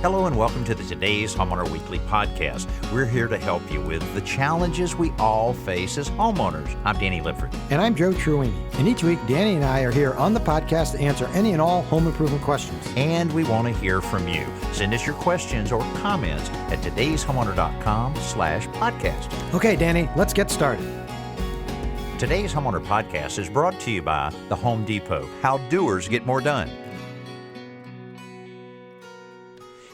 Hello and welcome to the Today's Homeowner Weekly podcast. We're here to help you with the challenges we all face as homeowners. I'm Danny Lipford. And I'm Joe Truini. And each week, Danny and I are here on the podcast to answer any and all home improvement questions. And we want to hear from you. Send us your questions or comments at todayshomeowner.com/podcast. Okay, Danny, let's get started. Today's Homeowner podcast is brought to you by the Home Depot. How doers get more done.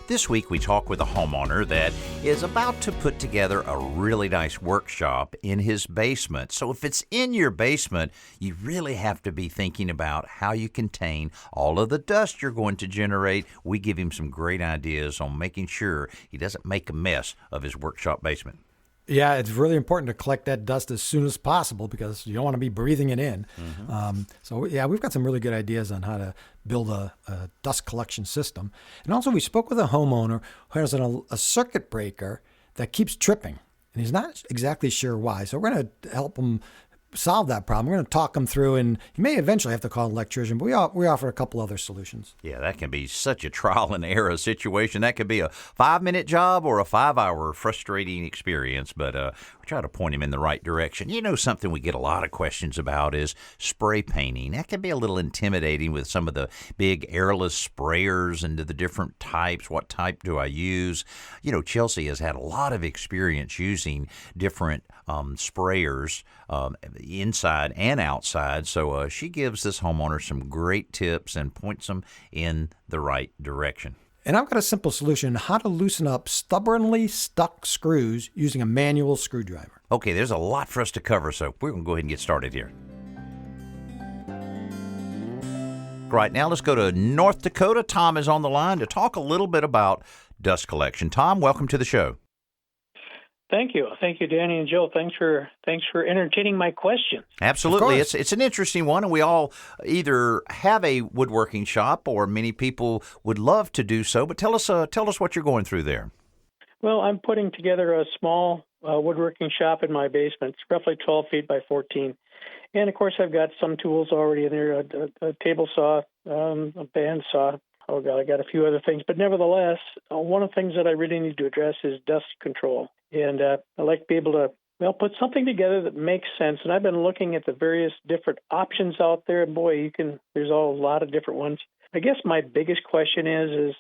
This week, we talk with a homeowner that is about to put together a really nice workshop in his basement. So if it's in your basement, you really have to be thinking about how you contain all of the dust you're going to generate. We give him some great ideas on making sure he doesn't make a mess of his workshop basement. Yeah, it's really important to collect that dust as soon as possible because you don't want to be breathing it in. Mm-hmm. We've got some really good ideas on how to build a dust collection system. And also we spoke with a homeowner who has a circuit breaker that keeps tripping, and he's not exactly sure why. So we're going to help him solve that problem. We're going to talk him through, and he may eventually have to call an electrician, but we offer a couple other solutions. Yeah, that can be such a trial and error situation. That could be a 5-minute job or a 5-hour frustrating experience, but we try to point him in the right direction. You know, something we get a lot of questions about is spray painting. That can be a little intimidating with some of the big airless sprayers and the different types. What type do I use? You know, Chelsea has had a lot of experience using different sprayers inside and outside. So she gives this homeowner some great tips and points them in the right direction. And I've got a simple solution, how to loosen up stubbornly stuck screws using a manual screwdriver. Okay, there's a lot for us to cover, so we're going to go ahead and get started here. Right now, let's go to North Dakota. Tom is on the line to talk a little bit about dust collection. Tom, welcome to the show. Thank you, Danny and Joe. Thanks for entertaining my question. Absolutely, it's an interesting one, and we all either have a woodworking shop, or many people would love to do so. But tell us what you're going through there. Well, I'm putting together a small woodworking shop in my basement. It's roughly 12 feet by 14, and of course, I've got some tools already in there: a table saw, a band saw. Oh God, I got a few other things, but nevertheless, one of the things that I really need to address is dust control. And I like to be able to, put something together that makes sense. And I've been looking at the various different options out there. And boy, there's a lot of different ones. I guess my biggest question is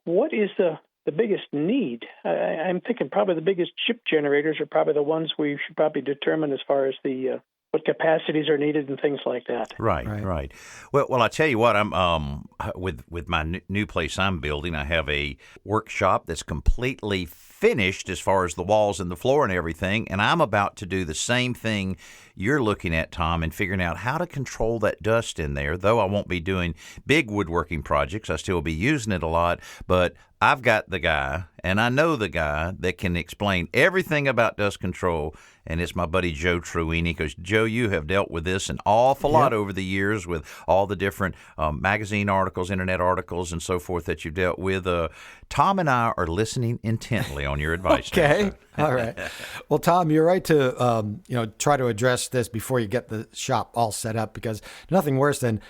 what is the biggest need? I'm thinking probably the biggest chip generators are probably the ones we should probably determine as far as the what capacities are needed and things like that. Right. Well, I tell you what, I'm with my new place I'm building. I have a workshop that's completely finished as far as the walls and the floor and everything, and I'm about to do the same thing you're looking at, Tom, and figuring out how to control that dust in there. Though I won't be doing big woodworking projects, I still be using it a lot, but I've got the guy, and I know the guy that can explain everything about dust control, and it's my buddy Joe Truini, because, Joe, you have dealt with this an awful lot over the years with all the different magazine articles, internet articles, and so forth that you've dealt with. Tom and I are listening intently on your advice. Okay. All right. Well, Tom, you're right to try to address this before you get the shop all set up, because nothing worse than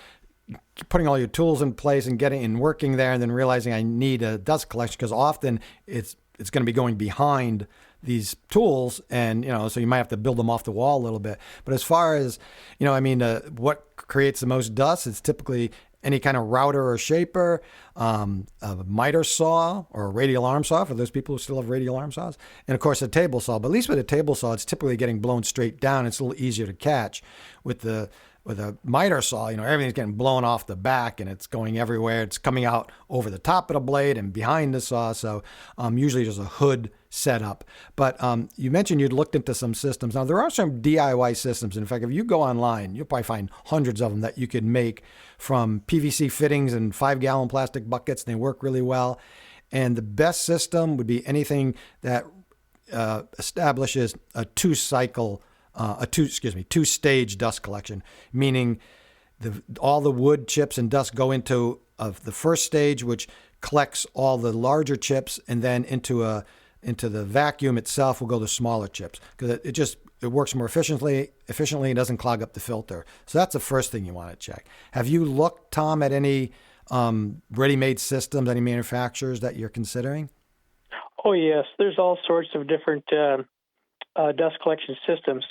putting all your tools in place and getting and working there and then realizing I need a dust collection, because often it's going to be going behind these tools, and so you might have to build them off the wall a little bit. But as far as what creates the most dust, it's typically any kind of router or shaper, a miter saw or a radial arm saw for those people who still have radial arm saws, and of course a table saw. But at least with a table saw, it's typically getting blown straight down. It's a little easier to catch. With a miter saw, everything's getting blown off the back and it's going everywhere. It's coming out over the top of the blade and behind the saw. So usually there's a hood setup. But you mentioned you'd looked into some systems. Now, there are some DIY systems. In fact, if you go online, you'll probably find hundreds of them that you could make from PVC fittings and 5-gallon plastic buckets. They work really well. And the best system would be anything that establishes a two-stage dust collection, meaning all the wood chips and dust go into the first stage, which collects all the larger chips, and then into the vacuum itself will go the smaller chips, because it works more efficiently and doesn't clog up the filter. So that's the first thing you want to check. Have you looked, Tom, at any ready-made systems, any manufacturers that you're considering? Oh, yes. There's all sorts of different dust collection systems.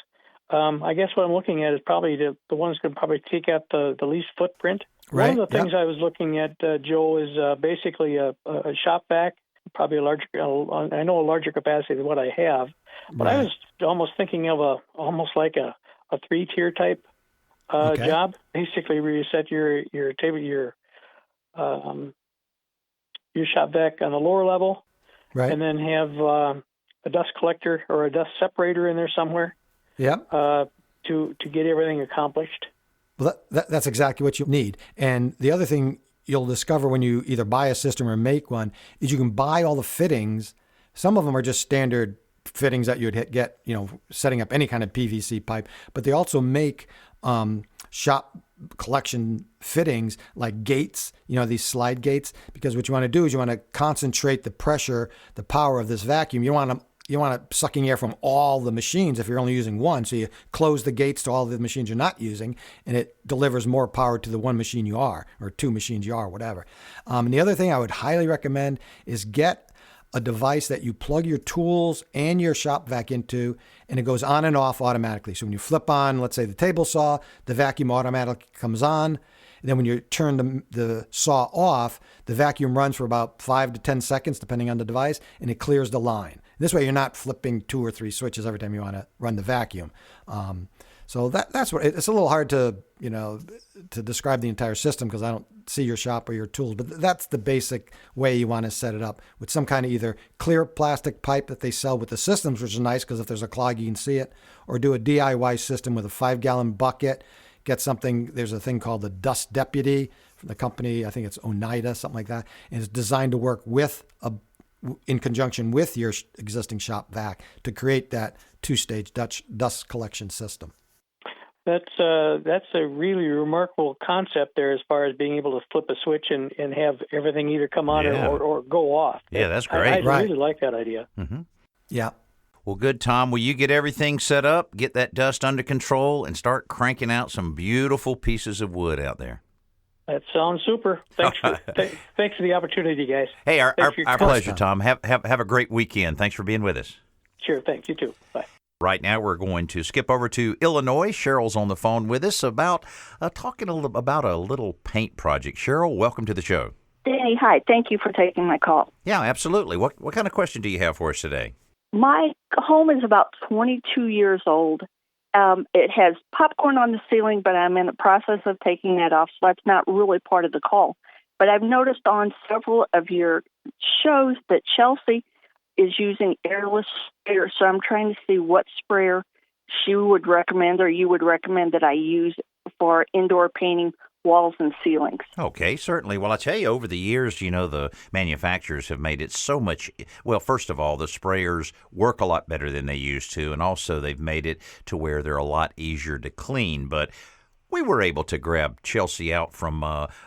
I guess what I'm looking at is probably the ones that can probably take out the least footprint. Right. One of the things I was looking at, Joe, is basically a shop vac, probably I know a larger capacity than what I have, but I was almost thinking of almost like a 3-tier type job. Basically, where you set your table, your shop vac on the lower level, right, and then have a dust collector or a dust separator in there somewhere. Yeah. To get everything accomplished. Well, that's exactly what you need. And the other thing you'll discover when you either buy a system or make one is you can buy all the fittings. Some of them are just standard fittings that you'd get, setting up any kind of PVC pipe. But they also make shop collection fittings like gates, these slide gates, because what you want to do is you want to concentrate the pressure, the power of this vacuum. You want it sucking air from all the machines if you're only using one. So you close the gates to all the machines you're not using, and it delivers more power to the one machine you are, or 2 machines you are, whatever. And the other thing I would highly recommend is get a device that you plug your tools and your shop vac into, and it goes on and off automatically. So when you flip on, let's say, the table saw, the vacuum automatically comes on. And then when you turn the saw off, the vacuum runs for about 5 to 10 seconds, depending on the device, and it clears the line. This way, you're not flipping 2 or 3 switches every time you want to run the vacuum. So that's what it's a little hard to to describe the entire system because I don't see your shop or your tools. But that's the basic way you want to set it up, with some kind of either clear plastic pipe that they sell with the systems, which is nice because if there's a clog, you can see it, or do a DIY system with a 5-gallon bucket. Get something. There's a thing called the Dust Deputy from the company. I think it's Oneida, something like that, and it's designed to work in conjunction with your existing shop vac to create that 2-stage dust collection system. That's a really remarkable concept there, as far as being able to flip a switch and have everything either come on or go off. Yeah, that's great. I really like that idea. Mm-hmm. Yeah. Well, good, Tom. Will you get everything set up, get that dust under control, and start cranking out some beautiful pieces of wood out there? That sounds super. Thanks for the opportunity, guys. Hey, our pleasure, Tom. Have a great weekend. Thanks for being with us. Sure, thanks. You too. Bye. Right now, we're going to skip over to Illinois. Cheryl's on the phone with us about talking about a little paint project. Cheryl, welcome to the show. Danny, hi. Thank you for taking my call. Yeah, absolutely. What kind of question do you have for us today? My home is about 22 years old. It has popcorn on the ceiling, but I'm in the process of taking that off, so that's not really part of the call. But I've noticed on several of your shows that Chelsea is using airless sprayer, so I'm trying to see what sprayer she would recommend or you would recommend that I use for indoor painting walls and ceilings. Okay, certainly. Well, I tell you, over the years, the manufacturers have made it so much. Well, first of all, the sprayers work a lot better than they used to, and also they've made it to where they're a lot easier to clean. But we were able to grab Chelsea out from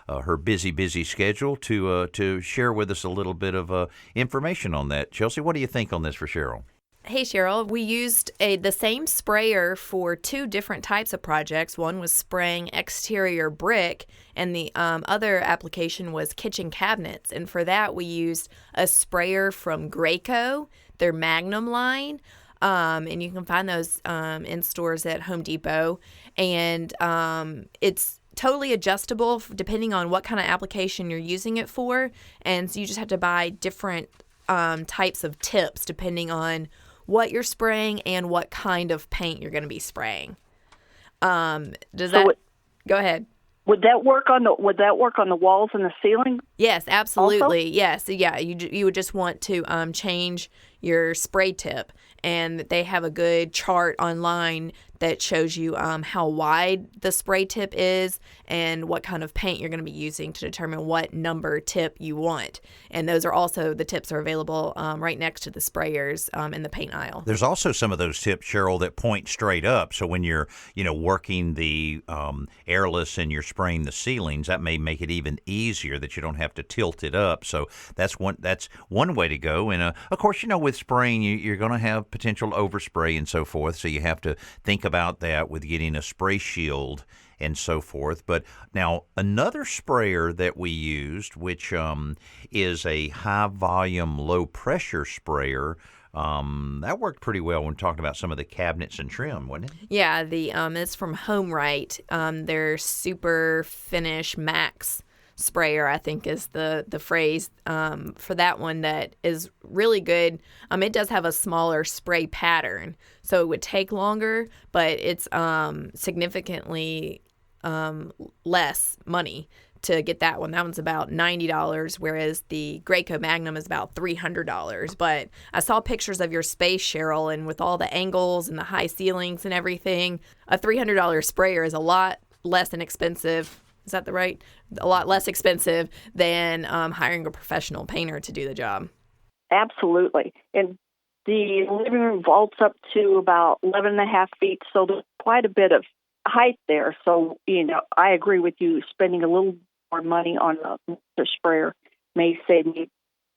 her busy schedule to share with us a little bit of information on that. Chelsea, what do you think on this for Cheryl? Hey, Cheryl. We used the same sprayer for 2 different types of projects. One was spraying exterior brick, and the other application was kitchen cabinets. And for that, we used a sprayer from Graco, their Magnum line. And you can find those in stores at Home Depot. And it's totally adjustable depending on what kind of application you're using it for. And so you just have to buy different types of tips depending on what you're spraying and what kind of paint you're going to be spraying. Go ahead. Would that work on the walls and the ceiling? Yes, absolutely. Also? Yes. Yeah, you would just want to change your spray tip, and they have a good chart online that shows you how wide the spray tip is and what kind of paint you're going to be using to determine what number tip you want. And those are also, the tips are available right next to the sprayers in the paint aisle. There's also some of those tips, Cheryl, that point straight up. So when you're, working the airless and you're spraying the ceilings, that may make it even easier that you don't have to tilt it up. So that's one way to go. And of course, with spraying, you're going to have potential overspray and so forth. So you have to think about that with getting a spray shield and so forth. But now another sprayer that we used, which is a high volume, low pressure sprayer, that worked pretty well when talking about some of the cabinets and trim, wasn't it? Yeah, it's from Homeowner. Their Super Finish Max sprayer, I think is the phrase for that one, that is really good. It does have a smaller spray pattern, so it would take longer, but it's significantly less money to get that one. That one's about $90, whereas the Graco Magnum is about $300. But I saw pictures of your space, Cheryl, and with all the angles and the high ceilings and everything, a $300 sprayer is a lot less inexpensive. Is that a lot less expensive than hiring a professional painter to do the job. Absolutely. And the living room vaults up to about 11 and a half feet, so there's quite a bit of height there. So, I agree with you. Spending a little more money on a sprayer may save me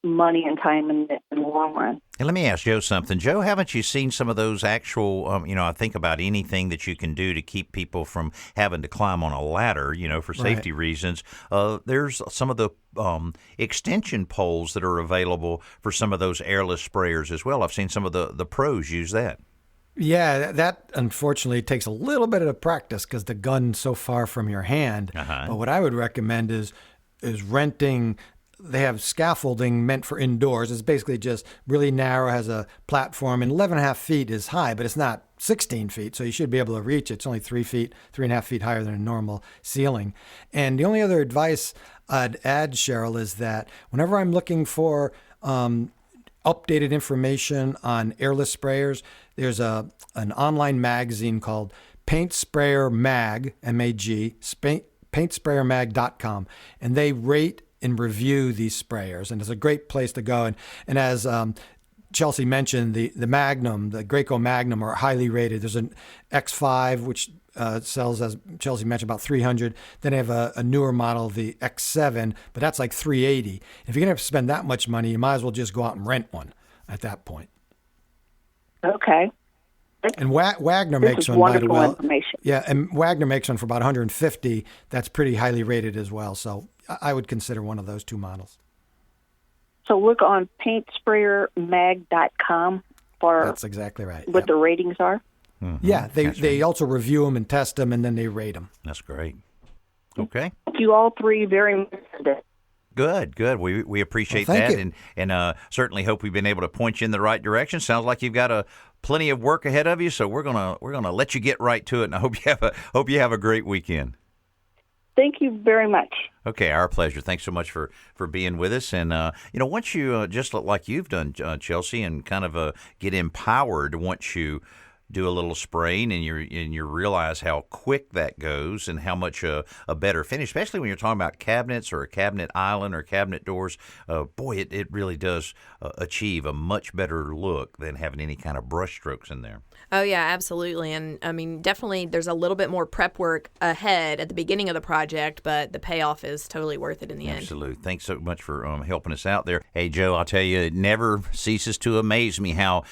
money and time in the long run. And let me ask Joe something. Joe, haven't you seen some of those actual, I think about anything that you can do to keep people from having to climb on a ladder, for safety reasons. There's some of the extension poles that are available for some of those airless sprayers as well. I've seen some of the pros use that. Yeah, that unfortunately takes a little bit of practice because the gun's so far from your hand. But what I would recommend is renting. They have scaffolding meant for indoors. It's basically just really narrow, has a platform, and 11 and a half feet is high, but it's not 16 feet, so you should be able to reach it. It's only 3.5 feet higher than a normal ceiling. And the only other advice I'd add, Cheryl, is that whenever I'm looking for updated information on airless sprayers, there's an online magazine called Paint Sprayer Mag, M-A-G, paintsprayermag.com, and they rate and review these sprayers, and it's a great place to go. And as Chelsea mentioned, the Magnum, the Graco Magnum, are highly rated. There's an X5, which sells, as Chelsea mentioned, about $300. Then they have a newer model, the X7, but that's like $380. If you're going to spend that much money, you might as well just go out and rent one at that point. Okay. And Wagner makes one, by the way. Yeah, and Wagner makes one for about $150. That's pretty highly rated as well. So I would consider one of those two models. So look on paintsprayermag.com for that's exactly right. What the ratings are. Mm-hmm. Yeah, they also review them and test them, and then they rate them. That's great. Okay. Thank you all three very much today. Good. We appreciate that, and certainly hope we've been able to point you in the right direction. Sounds like you've got plenty of work ahead of you, so we're gonna let you get right to it, and I hope you have a great weekend. Thank you very much. Okay, our pleasure. Thanks so much for being with us. And, once you, just like you've done, Chelsea, and kind of get empowered once you do a little spraying and you realize how quick that goes and how much a better finish, especially when you're talking about cabinets or a cabinet island or cabinet doors. It really does achieve a much better look than having any kind of brush strokes in there. Oh, yeah, absolutely. And I mean, definitely there's a little bit more prep work ahead at the beginning of the project, but the payoff is totally worth it in the end. Absolutely. Thanks so much for helping us out there. Hey, Joe, I'll tell you, it never ceases to amaze me how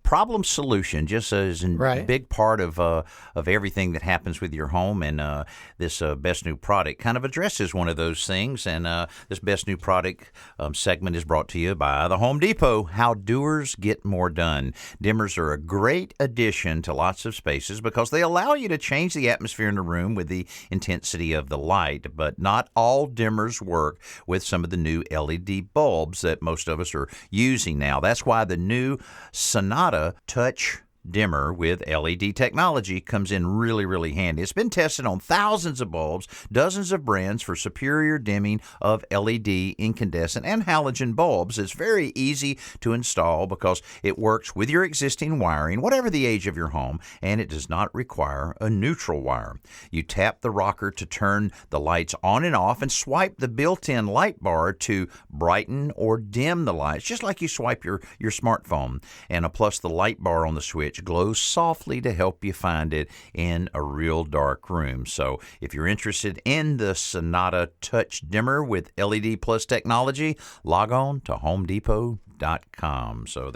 problem solution just is a big part of everything that happens with your home, and this Best New Product kind of addresses one of those things. And this Best New Product segment is brought to you by the Home Depot. How doers get more done. Dimmers are a great addition to lots of spaces because they allow you to change the atmosphere in the room with the intensity of the light. But not all dimmers work with some of the new LED bulbs that most of us are using now. That's why the new Sonata Touch dimmer with LED technology comes in really, really handy. It's been tested on thousands of bulbs, dozens of brands for superior dimming of LED, incandescent, and halogen bulbs. It's very easy to install because it works with your existing wiring, whatever the age of your home, and it does not require a neutral wire. You tap the rocker to turn the lights on and off and swipe the built-in light bar to brighten or dim the lights, just like you swipe your smartphone. And plus the light bar on the switch glows softly to help you find it in a real dark room. So if you're interested in the Sonata Touch dimmer with LED Plus technology, log on to homedepot.com. homeowner.com. So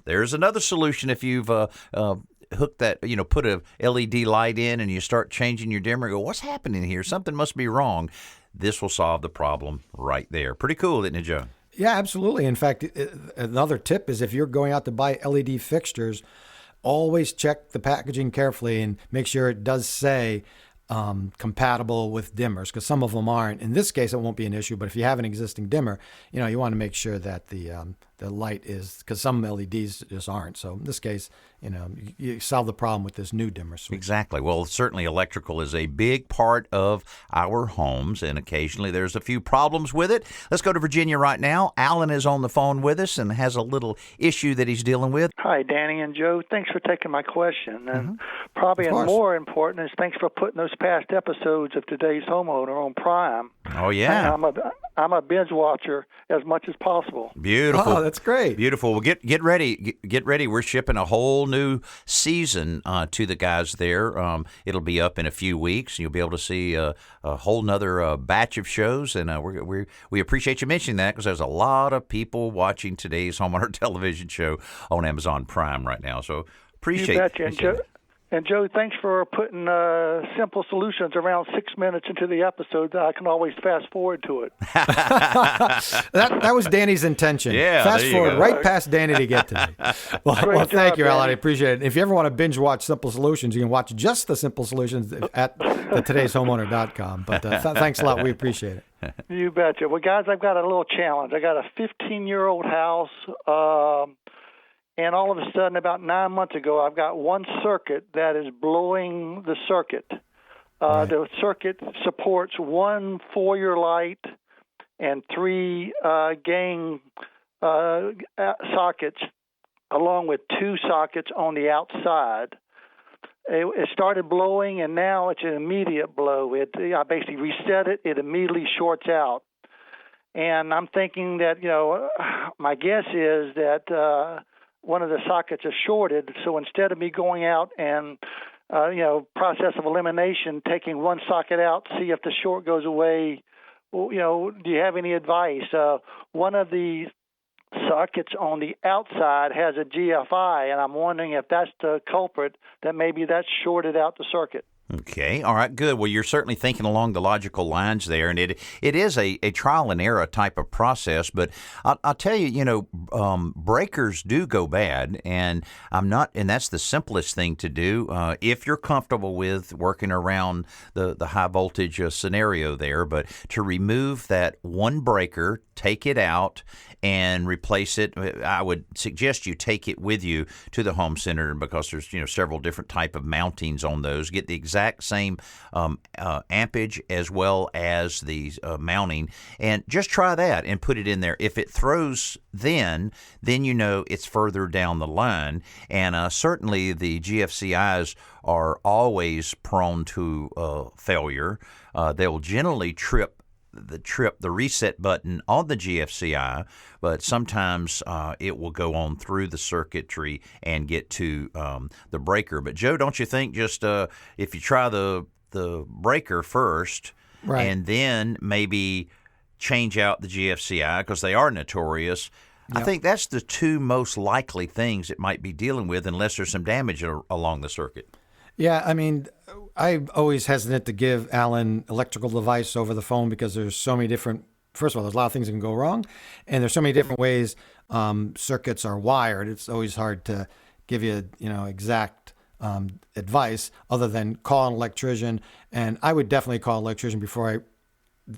there's another solution if you've hook that, put a LED light in and you start changing your dimmer, go, what's happening here? Something must be wrong. This will solve the problem right there. Pretty cool, isn't it, Joe? Yeah, absolutely. In fact, another tip is if you're going out to buy LED fixtures, always check the packaging carefully and make sure it does say compatible with dimmers, because some of them aren't. In this case, it won't be an issue, but if you have an existing dimmer, you want to make sure that the light is, because some LEDs just aren't. So in this case, you solve the problem with this new dimmer switch. Exactly. Well, certainly electrical is a big part of our homes, and occasionally there's a few problems with it. Let's go to Virginia right now. Alan is on the phone with us and has a little issue that he's dealing with. Hi, Danny and Joe. Thanks for taking my question. And probably more important is thanks for putting those past episodes of today's Homeowner on Prime. Oh, yeah. I'm a binge watcher as much as possible. Beautiful. Oh, that's great. Beautiful. Well, get ready. Get ready. We're shipping a whole new season to the guys there. It'll be up in a few weeks. You'll be able to see a whole nother batch of shows, and we appreciate you mentioning that, because there's a lot of people watching today's Homeowner television show on Amazon Prime right now. So appreciate it. And Joe, thanks for putting simple solutions around 6 minutes into the episode. I can always fast forward to it. that was Danny's intention. Yeah, fast forward right past Danny to get to me. Well, thank you, Alan. I appreciate it. If you ever want to binge watch Simple Solutions, you can watch just the Simple Solutions at today'shomeowner.com. But thanks a lot. We appreciate it. You betcha. Well, guys, I've got a little challenge. I got a 15-year-old house. And all of a sudden, about 9 months ago, I've got one circuit that is blowing the circuit. Right. The circuit supports one foyer light and three gang sockets, along with two sockets on the outside. It started blowing, and now it's an immediate blow. I basically reset it. It immediately shorts out. And I'm thinking that, my guess is that one of the sockets is shorted, so instead of me going out and, process of elimination, taking one socket out, see if the short goes away, do you have any advice? One of the sockets on the outside has a GFI, and I'm wondering if that's the culprit, that maybe that's shorted out the circuit. Okay. All right. Good. Well, you're certainly thinking along the logical lines there, and it is a trial and error type of process. But I'll tell you, breakers do go bad, and that's the simplest thing to do if you're comfortable with working around the high voltage scenario there. But to remove that one breaker, take it out and replace it. I would suggest you take it with you to the home center, because there's several different type of mountings on those. Get the exact same ampage as well as the mounting, and just try that and put it in there. If it throws, then it's further down the line, and certainly the GFCIs are always prone to failure. They'll generally trip the reset button on the GFCI, but sometimes it will go on through the circuitry and get to the breaker. But Joe, don't you think just if you try the breaker first, right, and then maybe change out the GFCI, because they are notorious, yep, I think that's the two most likely things it might be dealing with, unless there's some damage along the circuit. Yeah, I mean, I'm always hesitant to give Alan electrical device over the phone, because there's so many different, first of all, there's a lot of things that can go wrong, and there's so many different ways circuits are wired. It's always hard to give you, exact advice other than call an electrician. And I would definitely call an electrician before I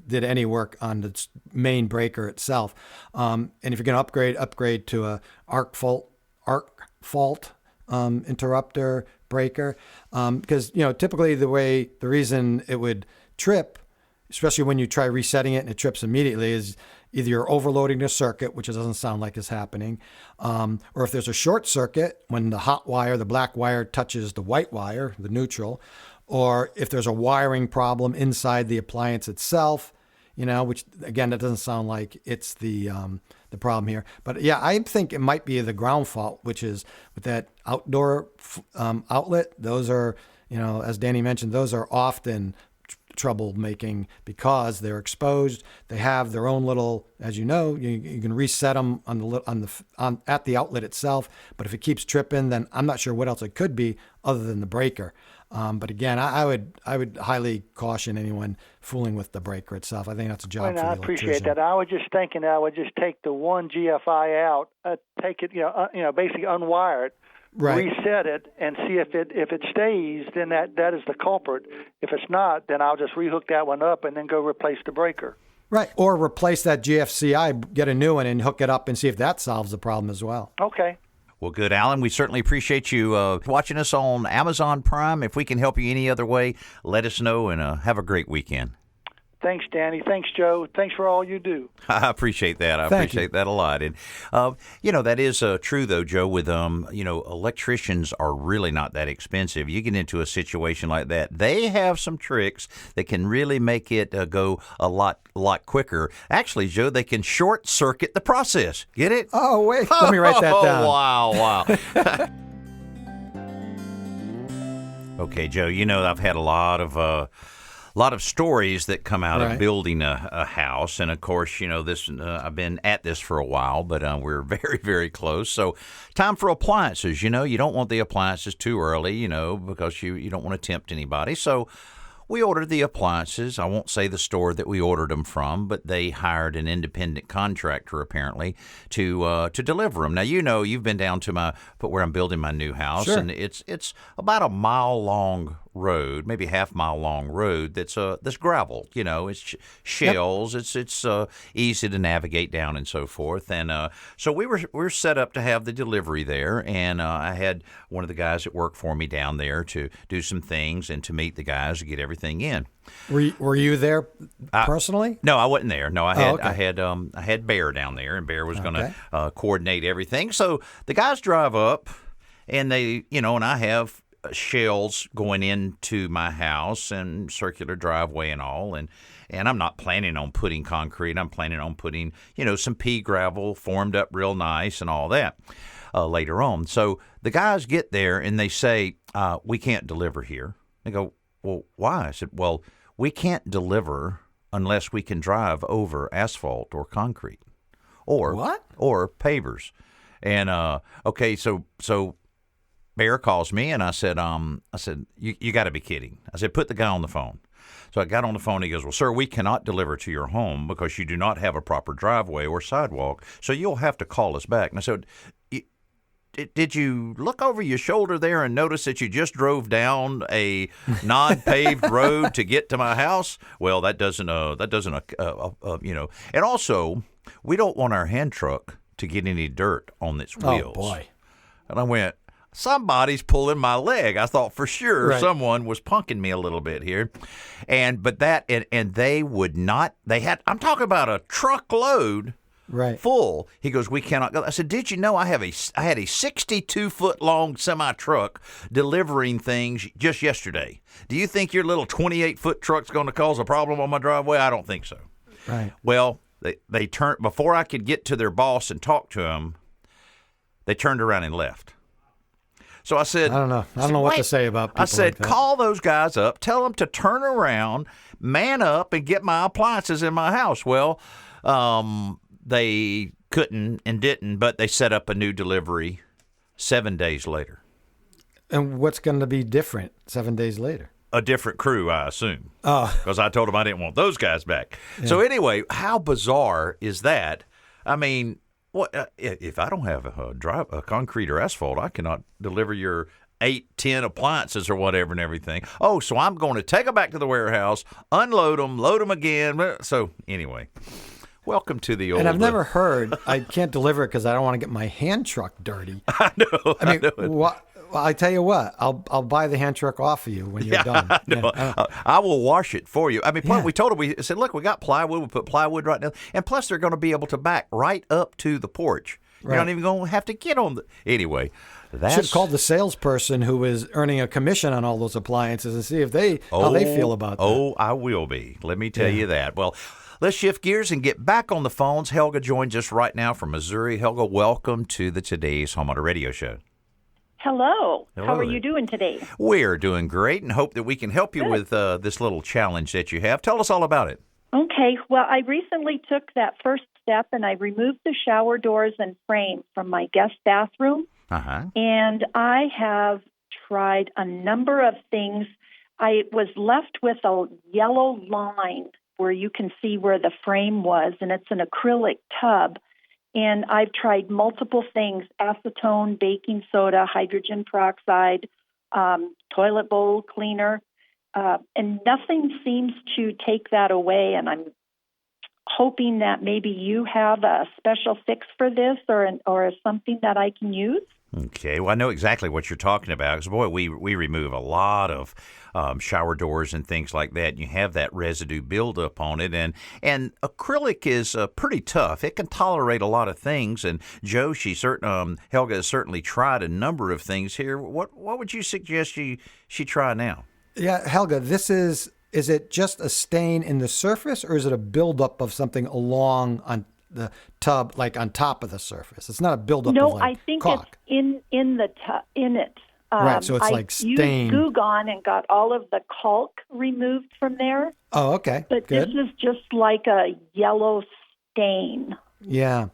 did any work on the main breaker itself. And if you're going to upgrade to a arc fault interrupter breaker, because typically the reason it would trip, especially when you try resetting it and it trips immediately, is either you're overloading the circuit, which it doesn't sound like is happening, or if there's a short circuit when the hot wire, the black wire, touches the white wire, the neutral, or if there's a wiring problem inside the appliance itself, which again, that doesn't sound like it's the problem here. But yeah, I think it might be the ground fault, which is with that outdoor outlet. Those are, as Danny mentioned, those are often trouble making because they're exposed. They have their own little, as you know, you can reset them at the outlet itself. But if it keeps tripping, then I'm not sure what else it could be other than the breaker. But again, I would highly caution anyone fooling with the breaker itself. I think that's a job for the electrician. I appreciate that. I was just thinking I would just take the one GFI out, take it, basically unwire it, right, reset it, and see if it stays. Then that is the culprit. If it's not, then I'll just rehook that one up and then go replace the breaker. Right, or replace that GFCI, get a new one, and hook it up and see if that solves the problem as well. Okay. Well, good, Alan. We certainly appreciate you watching us on Amazon Prime. If we can help you any other way, let us know, and have a great weekend. Thanks, Danny. Thanks, Joe. Thanks for all you do. I appreciate that. I appreciate that a lot. And, that is true, though, Joe, with, electricians are really not that expensive. You get into a situation like that, they have some tricks that can really make it go a lot quicker. Actually, Joe, they can short circuit the process. Get it? Oh, wait. Let me write that down. Wow. Okay, Joe, I've had a lot of stories that come out of building a house. And, of course, I've been at this for a while, but we're very, very close. So time for appliances. You don't want the appliances too early, because you don't want to tempt anybody. So we ordered the appliances. I won't say the store that we ordered them from, but they hired an independent contractor, apparently, to deliver them. Now, you've been down to where I'm building my new house, sure, and it's about a mile-long road, maybe half-mile long road that's gravel. It's shells. Yep. It's easy to navigate down and so forth. And so we're set up to have the delivery there, and I had one of the guys that worked for me down there to do some things and to meet the guys to get everything in. Were you there personally? No, I wasn't there. No, I had Bear down there, and Bear was going to coordinate everything. So the guys drive up, and they, and I have shells going into my house and circular driveway and all, and I'm not planning on putting concrete. I'm planning on putting, some pea gravel formed up real nice and all that later on. So the guys get there and they say, we can't deliver here. They go, well, why? I said, well, we can't deliver unless we can drive over asphalt or concrete or pavers. And okay, so Bear calls me, and I said, you got to be kidding. I said, put the guy on the phone. So I got on the phone. He goes, well, sir, we cannot deliver to your home because you do not have a proper driveway or sidewalk, so you'll have to call us back. And I said, did you look over your shoulder there and notice that you just drove down a non-paved road to get to my house? Well, that doesn't, And also, we don't want our hand truck to get any dirt on its wheels. Oh, boy. And I went, somebody's pulling my leg. I thought for sure someone was punking me a little bit here. And they would not, I'm talking about a truckload full. He goes, we cannot go. I said, did you know I had a 62-foot long semi-truck delivering things just yesterday? Do you think your little 28-foot truck's going to cause a problem on my driveway? I don't think so. Right. Well, they turned, before I could get to their boss and talk to him, they turned around and left. So I said, I don't know what to say about people. I said, like that. Call those guys up, tell them to turn around, man up, and get my appliances in my house. Well, they couldn't and didn't, but they set up a new delivery 7 days later. And what's going to be different 7 days later? A different crew, I assume. Oh. Because I told them I didn't want those guys back. Yeah. So anyway, how bizarre is that? I mean, what if I don't have a concrete or asphalt, I cannot deliver your 8-10 appliances or whatever and everything. Oh, so I'm going to take them back to the warehouse, unload them, load them again. So anyway, welcome to the old. And I've never heard I can't deliver it because I don't want to get my hand truck dirty. I know. I mean, well, I tell you what, I'll buy the hand truck off of you when you're done. I will wash it for you. I mean, we told him, we said, look, we got plywood. We'll put plywood right now. And plus, they're going to be able to back right up to the porch. You're not even going to have to get on the. Anyway, that's. Should have called the salesperson who was earning a commission on all those appliances and see if how they feel about that. Oh, I will be. Let me tell you that. Well, let's shift gears and get back on the phones. Helga joins us right now from Missouri. Helga, welcome to the Today's Homeowner Radio Show. Hello. How Hello are there. you doing today? We're doing great and hope that we can help you with this little challenge that you have. Tell us all about it. Okay. Well, I recently took that first step and I removed the shower doors and frame from my guest bathroom. Uh-huh. And I have tried a number of things. I was left with a yellow line where you can see where the frame was, and it's an acrylic tub. And I've tried multiple things: acetone, baking soda, hydrogen peroxide, toilet bowl cleaner, and nothing seems to take that away. And I'm hoping that maybe you have a special fix for this or something that I can use. Okay, well, I know exactly what you're talking about because, boy, we remove a lot of shower doors and things like that. You have that residue buildup on it, and acrylic is pretty tough. It can tolerate a lot of things, and Joe, Helga has certainly tried a number of things here. What would you suggest she try now? Yeah, Helga, is it just a stain in the surface, or is it a buildup of something along on the tub, like on top of the surface? It's not a buildup No, of like I think caulk. it's in the in it. Right, so it's like stain. I used Goo Gone and got all of the caulk removed from there. Oh, okay. But Good. This is just like a yellow stain. Yeah.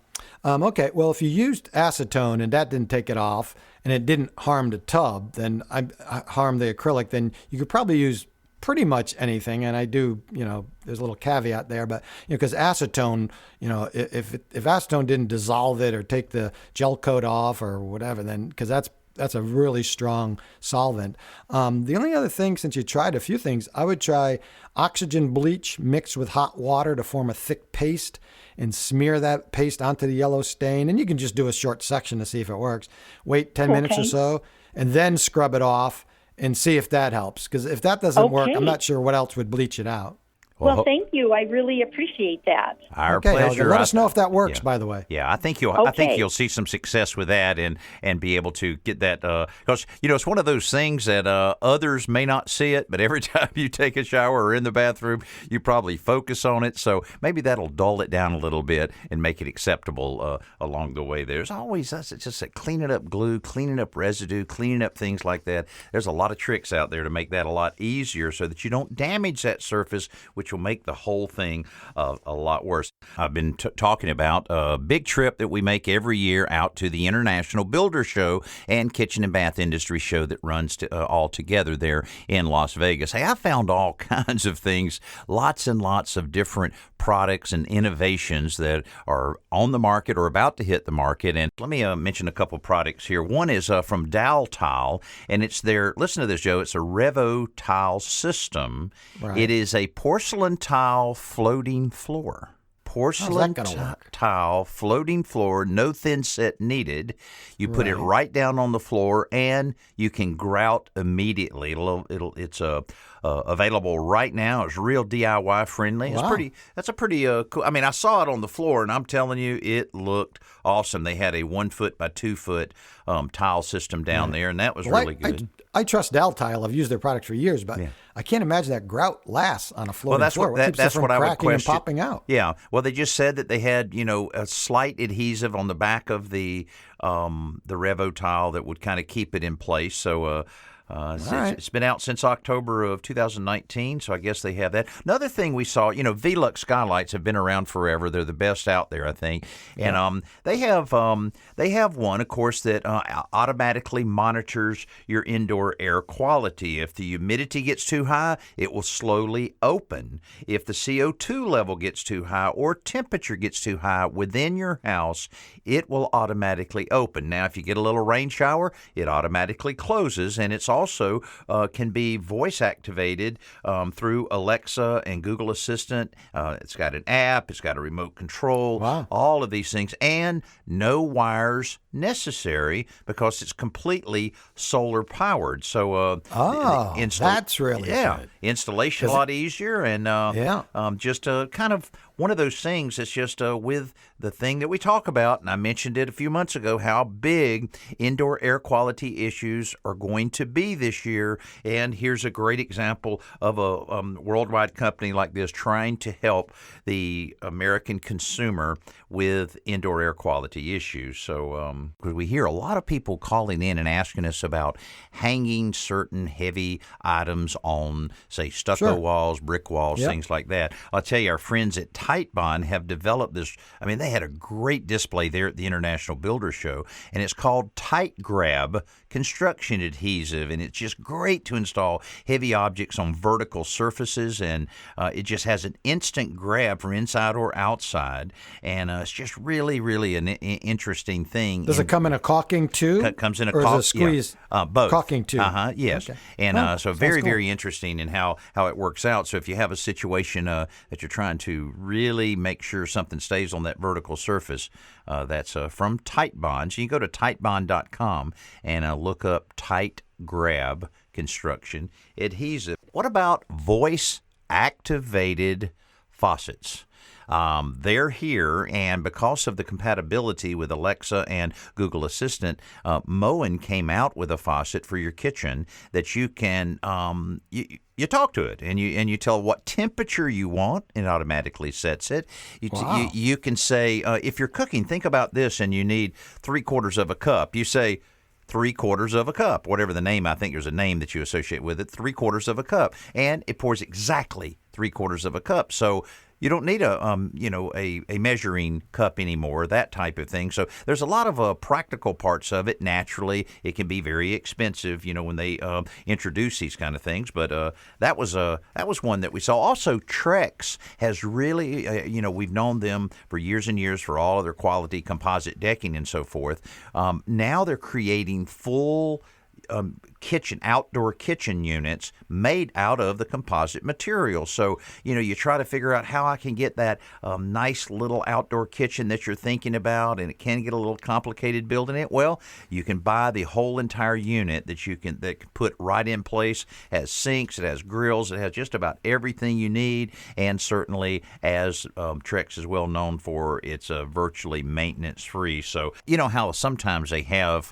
Okay. Well, if you used acetone and that didn't take it off, and it didn't harm the tub, then harm the acrylic, then you could probably use pretty much anything. And I do, there's a little caveat there, but because acetone, if acetone didn't dissolve it or take the gel coat off or whatever, then because that's a really strong solvent. The only other thing, since you tried a few things, I would try oxygen bleach mixed with hot water to form a thick paste and smear that paste onto the yellow stain. And you can just do a short section to see if it works. Wait 10 minutes or so, and then scrub it off and see if that helps. Because if that doesn't work, I'm not sure what else would bleach it out. Well, thank you. I really appreciate that. Our pleasure. Let us know if that works, by the way. Yeah, I think you'll see some success with that and be able to get that because it's one of those things that others may not see it, but every time you take a shower or in the bathroom, you probably focus on it. So maybe that'll dull it down a little bit and make it acceptable along the way. There's always it's just cleaning up glue, cleaning up residue, cleaning up things like that. There's a lot of tricks out there to make that a lot easier so that you don't damage that surface, which will make the whole thing a lot worse. I've been talking about a big trip that we make every year out to the International Builder Show and Kitchen and Bath Industry Show that runs all together there in Las Vegas. Hey, I found all kinds of things, lots and lots of different products and innovations that are on the market or about to hit the market. And let me mention a couple products here. One is from Dow Tile, and it's their, listen to this, Joe, it's a Revo tile system. Right. It is a porcelain tile floating floor. Porcelain tile floating floor, no thin set needed. You put it right down on the floor, and you can grout immediately. It's available right now. It's real DIY friendly. Wow. That's a pretty cool. I mean, I saw it on the floor, and I'm telling you, it looked awesome. They had a 1 foot by 2 foot tile system down there, and that was really good. I trust Dow Tile. I've used their product for years, but I can't imagine that grout lasts on a floating floor. That's what I would question. And popping out. Yeah. Well, they just said that they had a slight adhesive on the back of the Revo tile that would kind of keep it in place. So. It's been out since October of 2019, so I guess they have that. Another thing we saw, Velux skylights have been around forever. They're the best out there, I think. And they have one, of course, that automatically monitors your indoor air quality. If the humidity gets too high, it will slowly open. If the CO2 level gets too high or temperature gets too high within your house, it will automatically open. Now, if you get a little rain shower, it automatically closes, and it's also can be voice activated through Alexa and Google Assistant. It's got an app. It's got a remote control. Wow. All of these things. And no wires necessary because it's completely solar powered. So that's really good. Installation a lot easier, and just kind of one of those things that's just with the thing that we talk about, and I mentioned it a few months ago, how big indoor air quality issues are going to be this year. And here's a great example of a worldwide company like this trying to help the American consumer with indoor air quality issues. So we hear a lot of people calling in and asking us about hanging certain heavy items on, say, stucco walls, brick walls, things like that. I'll tell you, our friends at Titebond have developed this. I mean, they had a great display there at the International Builder Show, and it's called Tight Grab Construction Adhesive, and it's just great to install heavy objects on vertical surfaces, and it just has an instant grab from inside or outside, and it's just really, really an interesting thing. Does it come in a caulking tube? It comes in a or is it a squeeze both. caulking tube? Yes. Okay. And so very, cool. very interesting in how it works out. So if you have a situation that you're trying to really make sure something stays on that vertical surface, that's from Titebond. So you can go to titebond.com and look up Tight Grab Construction Adhesive. What about voice-activated faucets? They're here, and because of the compatibility with Alexa and Google Assistant, Moen came out with a faucet for your kitchen that you can you talk to it, and you tell what temperature you want, and it automatically sets it. You can say, if you're cooking, think about this, and you need 3/4 of a cup. You say 3/4 of a cup, whatever the name. I think there's a name that you associate with it. 3/4 of a cup, and it pours exactly 3/4 of a cup. So you don't need a measuring cup anymore, that type of thing. So there's a lot of practical parts of it. Naturally, it can be very expensive, when they introduce these kind of things. But that was one that we saw. Also, Trex has really, we've known them for years and years for all of their quality composite decking and so forth. Now they're creating full outdoor kitchen units made out of the composite material. So, you try to figure out how I can get that nice little outdoor kitchen that you're thinking about, and it can get a little complicated building it. Well, you can buy the whole entire unit that can put right in place. It has sinks, it has grills, it has just about everything you need, and certainly, as Trex is well known for, it's virtually maintenance free. So, how sometimes they have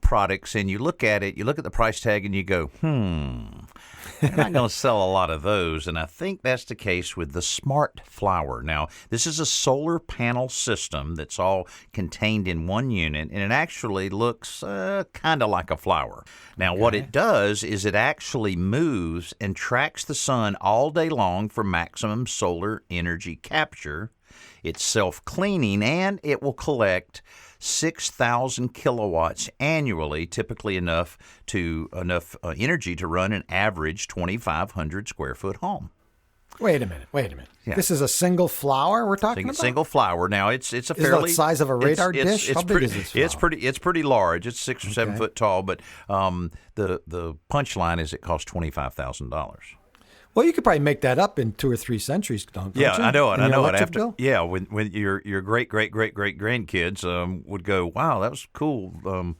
products, and you look at the price tag, and you go, they're not going to sell a lot of those. And I think that's the case with the Smart Flower. Now, this is a solar panel system that's all contained in one unit, and it actually looks kind of like a flower. Now, what it does is it actually moves and tracks the sun all day long for maximum solar energy capture. It's self-cleaning, and it will collect 6,000 kilowatts annually, typically enough energy to run an average 2,500 square foot home. Wait a minute. Yeah. This is a single flower we're talking about? Single flower. Now it's a fairly. Is it the size of a radar dish? How big is this flower? It's pretty large. It's 6 or 7 foot tall. But the punchline is it costs $25,000. Well, you could probably make that up in 2 or 3 centuries, don't you? I know it. Bill? Yeah, when your great grandkids would go, wow, that was cool.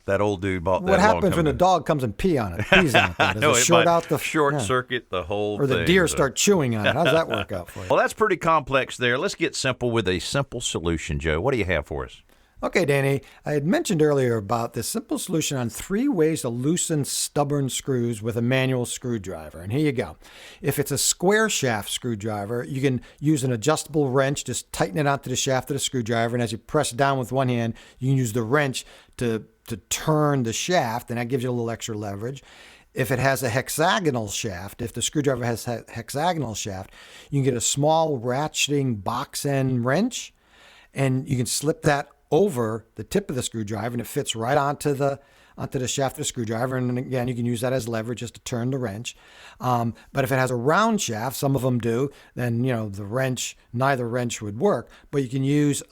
That old dude bought that. What happens when the dog comes and pees on it? Does it short circuit the whole thing? Or the deer start chewing on it? How does that work out for you? Well, that's pretty complex there. Let's get simple with a simple solution, Joe. What do you have for us? Okay, Danny, I had mentioned earlier about this simple solution on 3 ways to loosen stubborn screws with a manual screwdriver. And here you go. If it's a square shaft screwdriver, you can use an adjustable wrench, just tighten it onto the shaft of the screwdriver. And as you press down with one hand, you can use the wrench to turn the shaft, and that gives you a little extra leverage. If it has a hexagonal shaft, if the screwdriver has a hexagonal shaft, you can get a small ratcheting box end wrench, and you can slip that over the tip of the screwdriver, and it fits right onto the shaft of the screwdriver. And again, you can use that as leverage just to turn the wrench. But if it has a round shaft, some of them do, then neither wrench would work. But you can use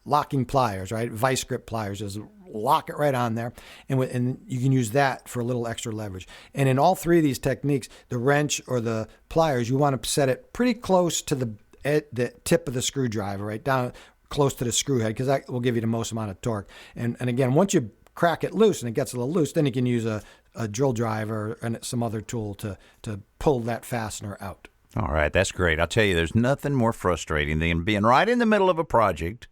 locking pliers, right? Vice grip pliers, just lock it right on there, and you can use that for a little extra leverage. And in all 3 of these techniques, the wrench or the pliers, you want to set it pretty close to the tip of the screwdriver, right down close to the screw head, because that will give you the most amount of torque. And again, once you crack it loose and it gets a little loose, then you can use a drill driver and some other tool to pull that fastener out. All right, that's great. I'll tell you, there's nothing more frustrating than being right in the middle of a project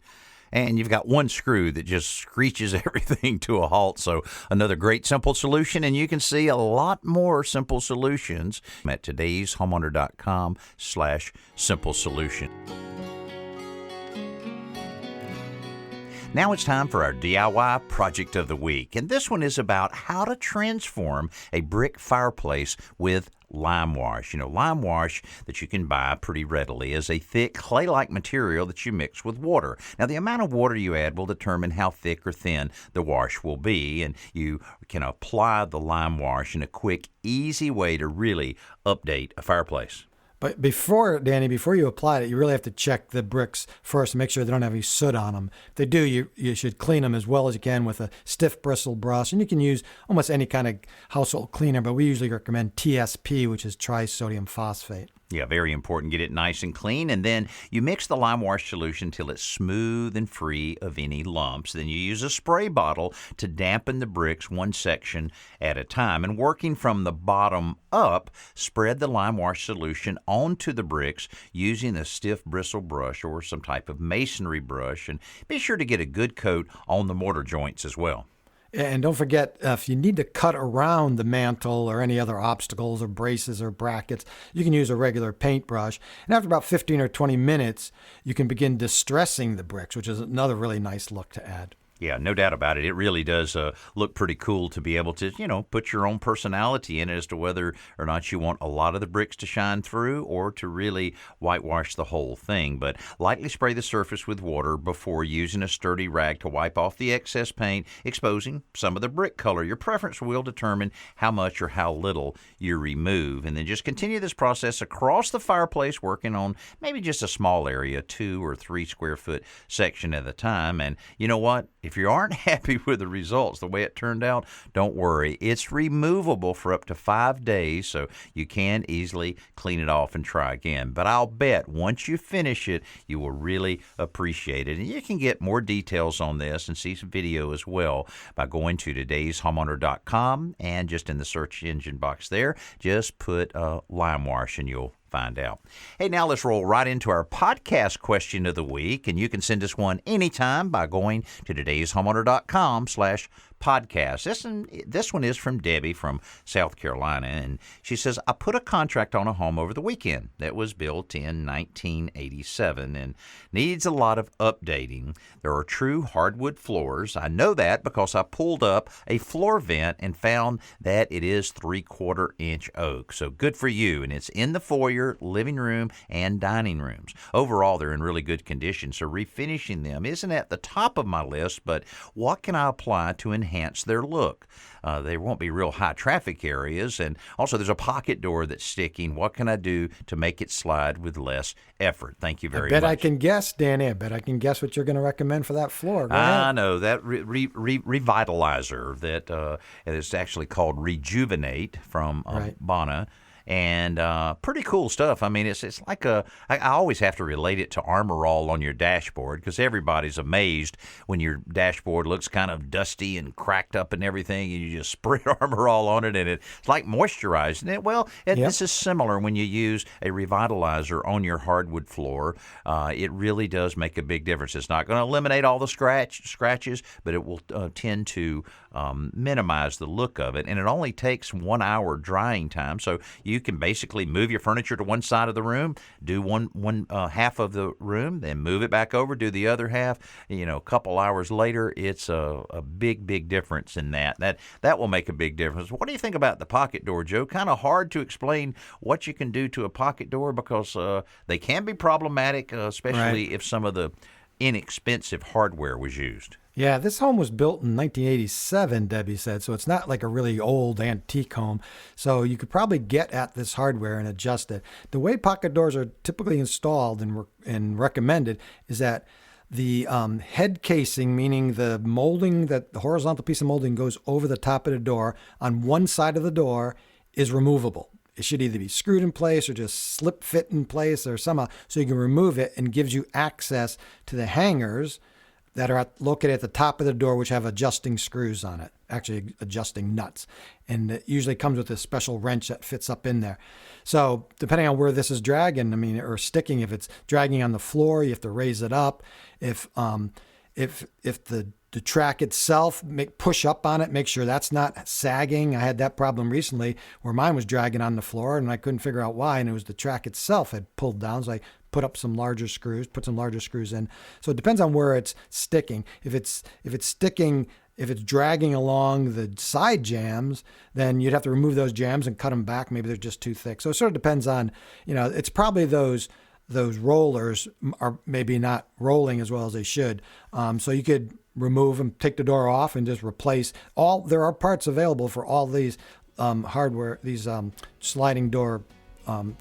and you've got one screw that just screeches everything to a halt. So another great simple solution, and you can see a lot more simple solutions at todayshomeowner.com/simple solution. Now it's time for our DIY project of the week, and this one is about how to transform a brick fireplace with lime wash. You know, lime wash that you can buy pretty readily is a thick clay-like material that you mix with water. Now, the amount of water you add will determine how thick or thin the wash will be, and you can apply the lime wash in a quick, easy way to really update a fireplace. But before you apply it, you really have to check the bricks first to make sure they don't have any soot on them. If they do, you should clean them as well as you can with a stiff bristle brush. And you can use almost any kind of household cleaner, but we usually recommend TSP, which is trisodium phosphate. Yeah, very important. Get it nice and clean, and then you mix the lime wash solution till it's smooth and free of any lumps. Then you use a spray bottle to dampen the bricks one section at a time. And working from the bottom up, spread the lime wash solution onto the bricks using a stiff bristle brush or some type of masonry brush. And be sure to get a good coat on the mortar joints as well. And don't forget, if you need to cut around the mantle or any other obstacles or braces or brackets, you can use a regular paintbrush. And after about 15 or 20 minutes, you can begin distressing the bricks, which is another really nice look to add. Yeah, no doubt about it. It really does look pretty cool to be able to, put your own personality in it as to whether or not you want a lot of the bricks to shine through or to really whitewash the whole thing. But lightly spray the surface with water before using a sturdy rag to wipe off the excess paint, exposing some of the brick color. Your preference will determine how much or how little you remove. And then just continue this process across the fireplace, working on maybe just a small area, 2 or 3 square foot section at a time. And you know what? If you aren't happy with the results, the way it turned out, don't worry. It's removable for up to 5 days, so you can easily clean it off and try again. But I'll bet once you finish it, you will really appreciate it. And you can get more details on this and see some video as well by going to todayshomeowner.com, and just in the search engine box there, just put lime wash and you'll find out. Hey, now let's roll right into our podcast question of the week, and you can send us one anytime by going to todayshomeowner.com/podcast. This one is from Debbie from South Carolina, and she says, I put a contract on a home over the weekend that was built in 1987 and needs a lot of updating. There are true hardwood floors. I know that because I pulled up a floor vent and found that it is 3/4 inch oak. So good for you, and it's in the foyer, living room, and dining rooms. Overall, they're in really good condition, so refinishing them isn't at the top of my list, but what can I apply to enhance their look? They won't be real high traffic areas, and also there's a pocket door that's sticking. What can I do to make it slide with less effort? Thank you very much. I bet I can guess, Danny. I bet I can guess what you're going to recommend for that floor. Go ahead. I know, that revitalizer that is actually called Rejuvenate from Bona. And pretty cool stuff. I mean, it's like I always have to relate it to Armor All on your dashboard, because everybody's amazed when your dashboard looks kind of dusty and cracked up and everything, and you just spray Armor All on it, and it's like moisturizing it. Well, this is similar when you use a revitalizer on your hardwood floor. It really does make a big difference. It's not going to eliminate all the scratches, but it will tend to minimize the look of it, and it only takes 1 hour drying time, so you can basically move your furniture to one side of the room, do one half of the room, then move it back over, do the other half. A couple hours later, it's a big difference in that. That will make a big difference. What do you think about the pocket door, Joe? Kind of hard to explain what you can do to a pocket door, because they can be problematic, especially if some of the inexpensive hardware was used. Yeah, this home was built in 1987, Debbie said, so it's not like a really old antique home. So you could probably get at this hardware and adjust it. The way pocket doors are typically installed and recommended is that the head casing, meaning the molding, that the horizontal piece of molding goes over the top of the door on one side of the door, is removable. It should either be screwed in place or just slip fit in place or somehow, so you can remove it, and gives you access to the hangers that are located at the top of the door, which have adjusting screws on it, actually adjusting nuts. And it usually comes with a special wrench that fits up in there. So depending on where this is dragging, or sticking, if it's dragging on the floor, you have to raise it up. If the track itself, push up on it, make sure that's not sagging. I had that problem recently where mine was dragging on the floor and I couldn't figure out why, and it was the track itself had pulled down. So I put some larger screws in. So it depends on where it's sticking. If it's dragging along the side jambs, then you'd have to remove those jambs and cut them back. Maybe they're just too thick. So it sort of depends on, it's probably those rollers are maybe not rolling as well as they should. So you could remove them, take the door off, and just replace all. There are parts available for all these hardware, these sliding door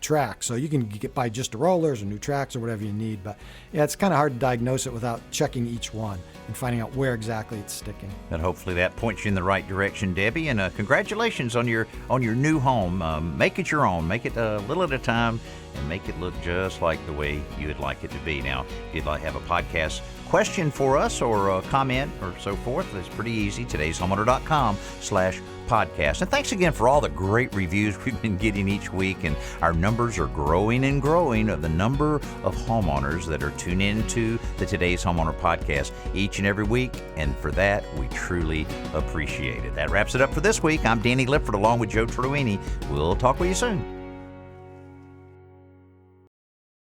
tracks. So you can buy just the rollers or new tracks or whatever you need. But yeah, it's kind of hard to diagnose it without checking each one and finding out where exactly it's sticking. And hopefully that points you in the right direction, Debbie. And congratulations on your new home. Make it your own. Make it a little at a time, and make it look just like the way you would like it to be. Now, if you'd like to have a podcast question for us or a comment or so forth, it's pretty easy. Today'sHomeowner.com/podcast. And thanks again for all the great reviews we've been getting each week. And our numbers are growing and growing of the number of homeowners that are tuning into the Today's Homeowner podcast each and every week. And for that, we truly appreciate it. That wraps it up for this week. I'm Danny Lipford along with Joe Truini. We'll talk with you soon.